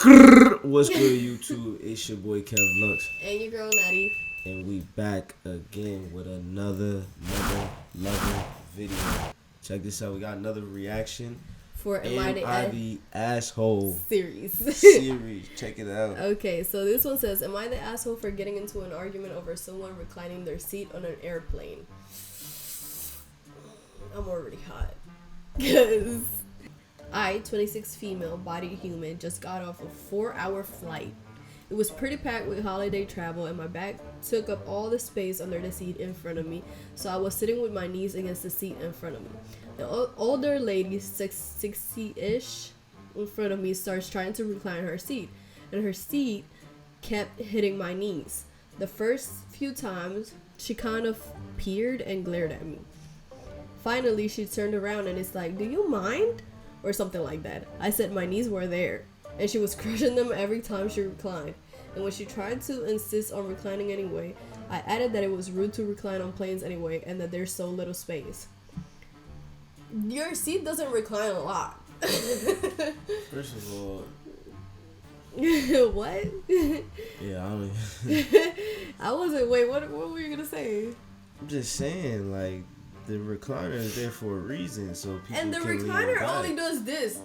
What's good, YouTube? It's your boy Kev Luxe, And your girl Nattie. and we back again with another level video. Check this out. We got another reaction For Am I the Asshole series. series. Check it out. Okay, so this one says, am I the asshole for getting into an argument over someone reclining their seat on an airplane? I'm already hot. Because I, 26 female, bodied human, just got off a 4-hour flight. It was pretty packed with holiday travel, and my back took up all the space under the seat in front of me, so I was sitting with my knees against the seat in front of me. The older lady, 60-ish, in front of me starts trying to recline her seat, and her seat kept hitting my knees. The first few times, she kind of peered and glared at me. Finally, she turned around and is like, "Do you mind?" Or something like that. I said my knees were there, and she was crushing them every time she reclined. And when she tried to insist on reclining anyway, I added that it was rude to recline on planes anyway, and that there's so little space. Your seat doesn't recline a lot. First of all, What? yeah, I don't. I wasn't. Wait, what were you gonna say? I'm just saying, like, the recliner is there for a reason, so people And the can lean recliner back. only does this.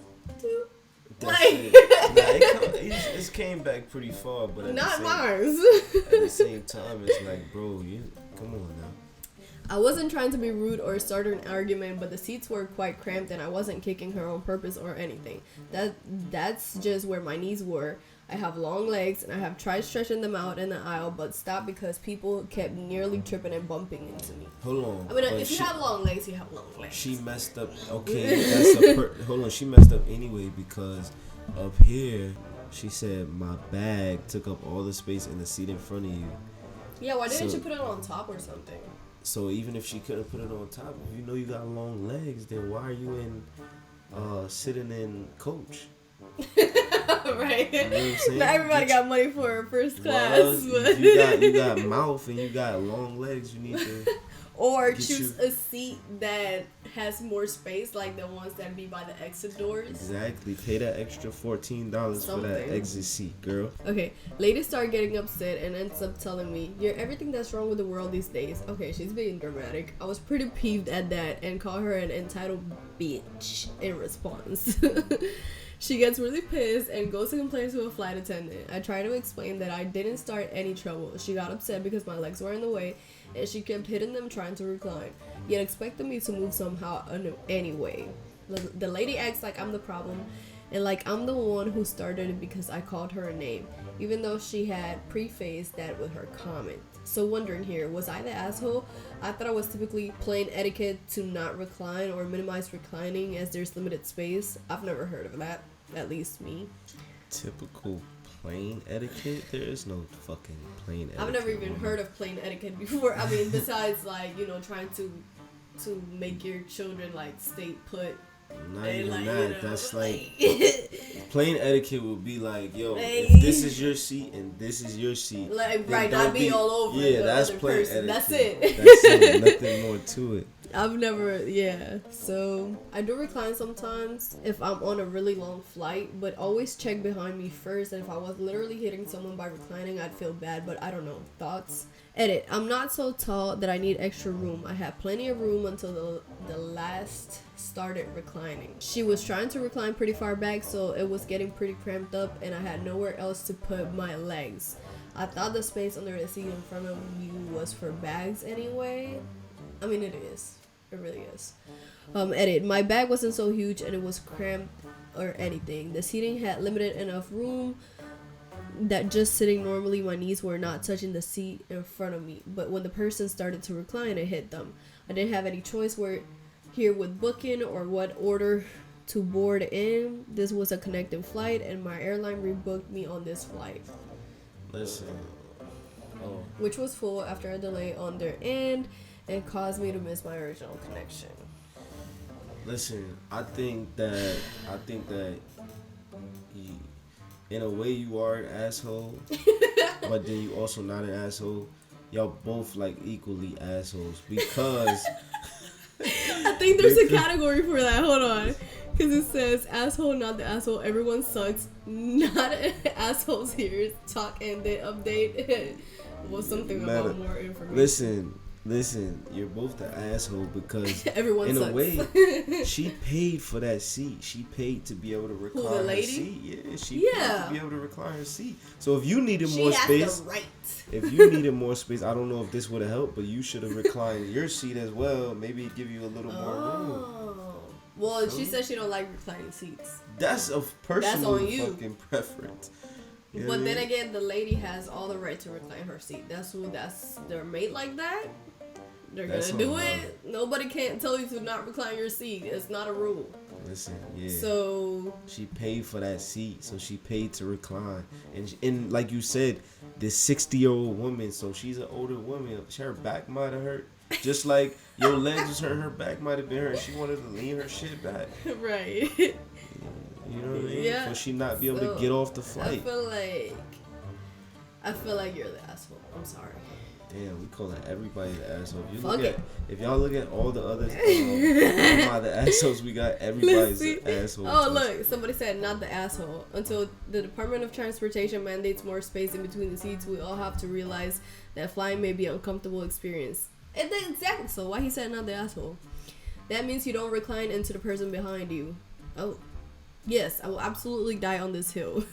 That's Like, it. It's came back pretty far, but at not the same, mine. at the same time, it's like, bro, you come on now. I wasn't trying to be rude or start an argument, but the seats were quite cramped and I wasn't kicking her on purpose or anything. That's just where my knees were. I have long legs and I have tried stretching them out in the aisle, but stopped because people kept nearly tripping and bumping into me. Hold on. I mean, if you have long legs, you have long legs. She messed up. Okay, hold on. She messed up anyway because up here she said my bag took up all the space in the seat in front of you. Yeah, why didn't you put it on top or something? So even if she couldn't put it on top, if you know you got long legs, then why are you sitting in coach? Right. You know what I'm saying? Not everybody got money for first class. Well, you got mouth and you got long legs. You need to or choose a seat that has more space, like the ones that be by the exit doors. Exactly. Pay that extra $14 for that exit seat, girl. Okay, lady started getting upset and ends up telling me, "You're everything that's wrong with the world these days." Okay, she's being dramatic. I was pretty peeved at that and called her an entitled bitch in response. She gets really pissed and goes to complain to a flight attendant. I try to explain that I didn't start any trouble. She got upset because my legs were in the way and she kept hitting them trying to recline, yet expected me to move somehow anyway. The lady acts like I'm the problem and like I'm the one who started it because I called her a name, even though she had prefaced that with her comment. So wondering here, was I the asshole? I thought I was typically plain etiquette to not recline or minimize reclining as there's limited space. I've never heard of that, at least me. Typical plane etiquette? There is no fucking plane etiquette. I've never even heard of plane etiquette before. I mean, besides like, you know, trying to make your children like stay put. Not even like, that. You know, that's like like plain etiquette would be like, yo, like, if this is your seat and this is your seat, like right, not be all over yeah, the that's other plain person. etiquette. That's it. That's it. Nothing more to it. I've never, yeah. So I do recline sometimes if I'm on a really long flight, but always check behind me first. And if I was literally hitting someone by reclining, I'd feel bad, but I don't know. Thoughts? Edit. I'm not so tall that I need extra room. I had plenty of room until the last started reclining. She was trying to recline pretty far back, so it was getting pretty cramped up and I had nowhere else to put my legs. I thought the space under the seat in front of you was for bags anyway. I mean, it is. It really is. Edit. My bag wasn't so huge and it was cramped or anything. The seating had limited enough room that just sitting normally my knees were not touching the seat in front of me. But when the person started to recline, it hit them. I didn't have any choice here with booking or what order to board in. This was a connecting flight and my airline rebooked me on this flight. Listen. Oh. Which was full after a delay on their end and caused me to miss my original connection. Listen, I think that you, in a way you are an asshole, but then you also not an asshole. Y'all both like equally assholes because I think there's a category for that. Hold on. Because it says, asshole, not the asshole. Everyone sucks. Not assholes here. Talk and then update. Was something about more information. Listen. You're both the asshole because everyone in sucks. a way, she paid for that seat. She paid to be able to recline Who, the lady? her seat. Yeah, she paid to be able to recline her seat. So if you needed more space, if you needed more space, I don't know if this would have helped, but you should have reclined your seat as well. Maybe give you a little more room. Well, she said she don't like reclining seats. That's a personal on you. fucking preference. You know But then again, the lady has all the right to recline her seat. They're made like that. They're gonna do it. Nobody can't tell you to not recline your seat. It's not a rule. Listen, yeah. So she paid for that seat, so she paid to recline. And like you said, this 60-year-old woman, so she's an older woman. Her back might have hurt. Just like your legs was hurt, her back might have been hurt. She wanted to lean her shit back. Right. You know what I mean? Yeah. For she not be able to get off the flight. I feel like you're the asshole. I'm sorry. Damn, we calling everybody the asshole. If y'all look at all the other the assholes we got, everybody's an asshole. Oh, look, somebody said not the asshole. Until the Department of Transportation mandates more space in between the seats, we all have to realize that flying may be an uncomfortable experience. And then exactly, so why he said not the asshole? That means you don't recline into the person behind you. Oh. Yes, I will absolutely die on this hill.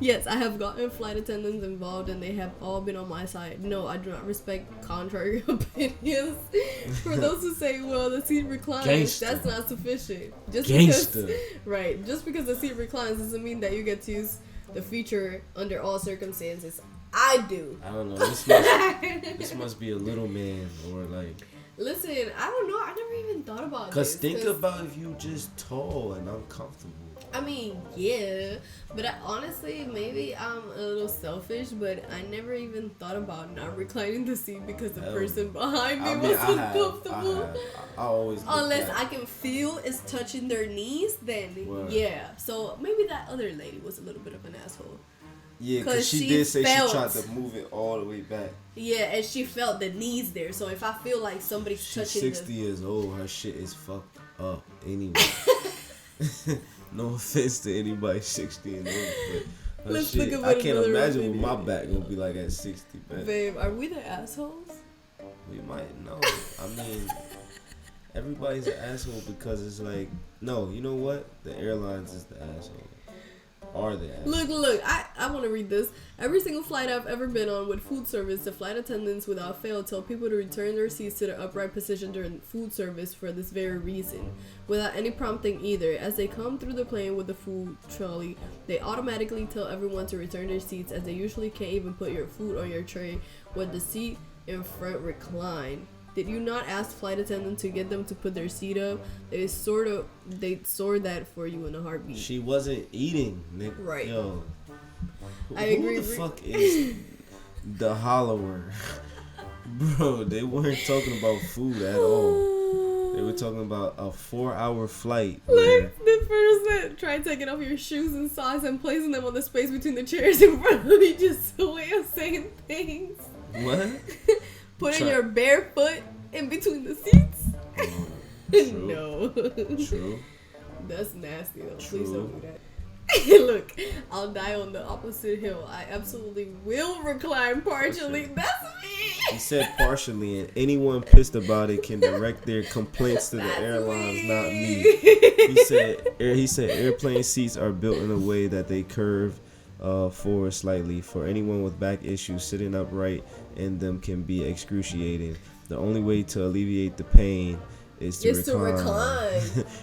Yes, I have gotten flight attendants involved and they have all been on my side. No, I do not respect contrary opinions. For those who say, well, the seat reclines, that's not sufficient. Just because the seat reclines doesn't mean that you get to use the feature under all circumstances. I do. I don't know. This must be a little man or like... Listen, I don't know. I never even thought about this. Think about if you just tall and uncomfortable. I mean, yeah, but honestly, maybe I'm a little selfish, but I never even thought about not reclining the seat because the person behind me was uncomfortable. I always unless I can feel it's touching their knees, then yeah. So maybe that other lady was a little bit of an asshole. Yeah, because she did say she tried to move it all the way back. Yeah, and she felt the knees there. So if I feel like somebody's touching 60 years old, her shit is fucked up anyway. No offense to anybody 60 and older, but her shit, I can't imagine what my back gonna be like at 60, man. Babe, are we the assholes? We might know. I mean, everybody's an asshole because it's like, no, you know what? The airlines is the asshole. Are they? Look, I want to read this. Every single flight I've ever been on with food service, the flight attendants without fail tell people to return their seats to their upright position during food service for this very reason, without any prompting either. As they come through the plane with the food trolley, they automatically tell everyone to return their seats, as they usually can't even put your food on your tray with the seat in front reclined. Did you not ask flight attendant to get them to put their seat up? They sort that for you in a heartbeat. She wasn't eating, Nick. Right. Yo. I agree. Who the fuck is the hollower? Bro, they weren't talking about food at all. They were talking about a 4-hour flight. Like the person tried taking off your shoes and socks and placing them on the space between the chairs in front of you. Just a way of saying things. What? Putting your bare foot in between the seats? True. No. True. That's nasty though. True. Please don't do that. Look, I'll die on the opposite hill. I absolutely will recline partially. That's me. He said partially, and anyone pissed about it can direct their complaints to the airlines, not me. He said airplane seats are built in a way that they curve forward slightly. For anyone with back issues, sitting upright in them can be excruciating. The only way to alleviate the pain is to recline.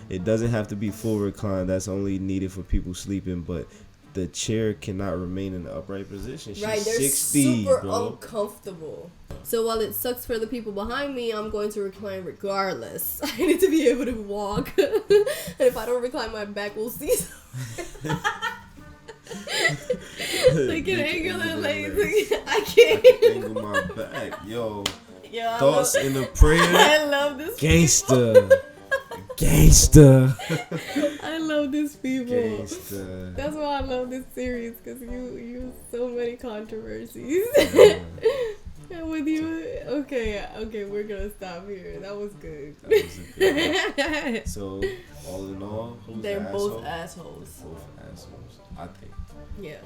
It doesn't have to be full recline. That's only needed for people sleeping, but the chair cannot remain in the upright position. She's right, they're 60, super bro. Uncomfortable. So while it sucks for the people behind me, I'm going to recline regardless. I need to be able to walk. And if I don't recline, my back will see. Like an angle and legs. I can't angle my back. Yo, thoughts in a prayer. I love this Gangsta. Gangsta. I love this people. Gangsta. That's why I love this series, because you so many controversies. And with you, okay, we're gonna stop here. That was good. That was a good one. So, all in all, who's They're the both asshole? assholes. Both assholes, I think. Yeah.